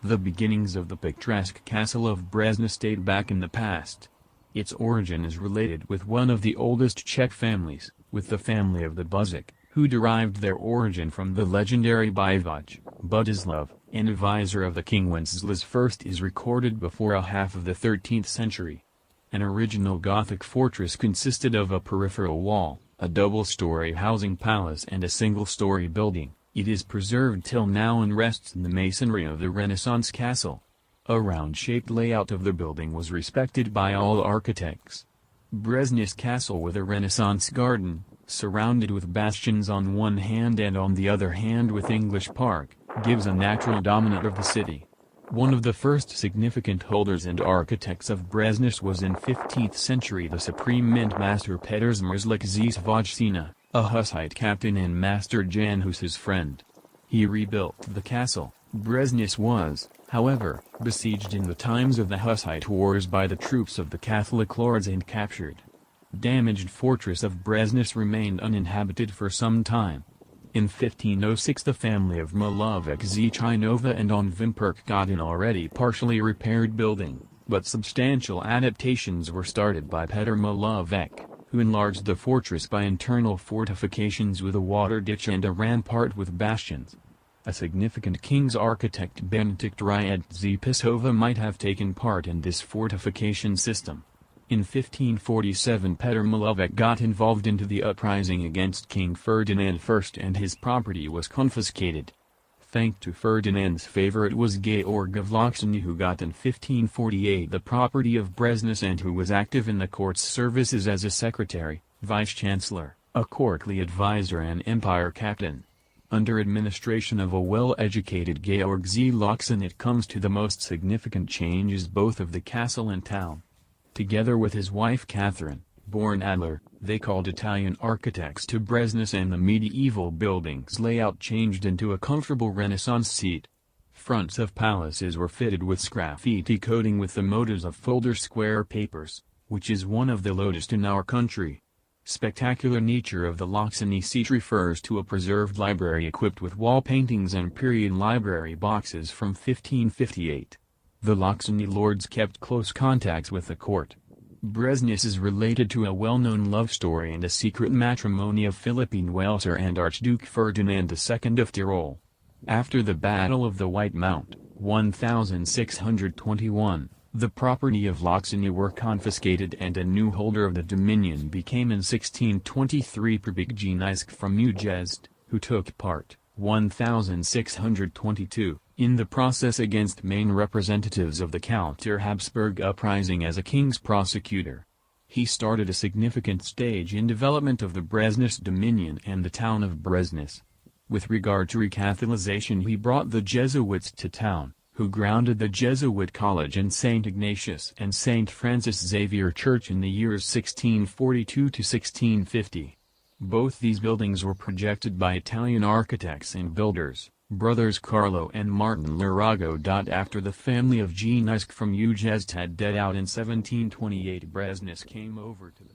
The beginnings of the picturesque castle of Breznice date back in the past. Its origin is related with one of the oldest Czech families, with the family of the Buzik, who derived their origin from the legendary Vojvoda, Budislav, an advisor of the king Wenceslas I, is recorded before a half of the 13th century. An original Gothic fortress consisted of a peripheral wall, a double-story housing palace and a single-story building. It is preserved till now and rests in the masonry of the Renaissance castle. A round-shaped layout of the building was respected by all architects. Breznice Castle with a Renaissance garden, surrounded with bastions on one hand and on the other hand with English Park, gives a natural dominant of the city. One of the first significant holders and architects of Breznice was in 15th century the supreme mint master Petr Zmrzlik Vojcina, a Hussite captain and Master Jan Hus's friend. He rebuilt the castle. Breznice was, however, besieged in the times of the Hussite wars by the troops of the Catholic lords and captured. Damaged fortress of Breznice remained uninhabited for some time. In 1506 the family of Malovic-Zichinova and on Vimperk got an already partially repaired building, but substantial adaptations were started by Petr Malovic, who enlarged the fortress by internal fortifications with a water ditch and a rampart with bastions. A significant king's architect Benedikt Ryadze-Pisova might have taken part in this fortification system. In 1547 Petr Malovic got involved into the uprising against King Ferdinand I and his property was confiscated. Thanks to Ferdinand's favor it was Georg of Loxany who got in 1548 the property of Breznice and who was active in the court's services as a secretary, vice-chancellor, a courtly advisor and empire captain. Under administration of a well-educated Georg Z. Loxany it comes to the most significant changes both of the castle and town. Together with his wife Catherine, born Adler, they called Italian architects to Breznice and the medieval building's layout changed into a comfortable Renaissance seat. Fronts of palaces were fitted with sgraffiti coating with the motives of folder square papers, which is one of the latest in our country. Spectacular nature of the Loxany seat refers to a preserved library equipped with wall paintings and period library boxes from 1558. The Loxany lords kept close contacts with the court. Breznice is related to a well-known love story and a secret matrimony of Philippine Welser and Archduke Ferdinand II of Tyrol. After the Battle of the White Mount, 1621, the property of Loxany were confiscated and a new holder of the dominion became in 1623 Breznice from Ujezd, who took part, 1622, in the process against main representatives of the Counter-Habsburg uprising as a king's prosecutor. He started a significant stage in development of the Breznice dominion and the town of Breznice. With regard to recatholicization he brought the Jesuits to town, who grounded the Jesuit College and St. Ignatius and St. Francis Xavier Church in the years 1642 to 1650. Both these buildings were projected by Italian architects and builders, brothers Carlo and Martin Lurago. After the family of Gnisk from Ujezd had died out in 1728 Breznice came over to the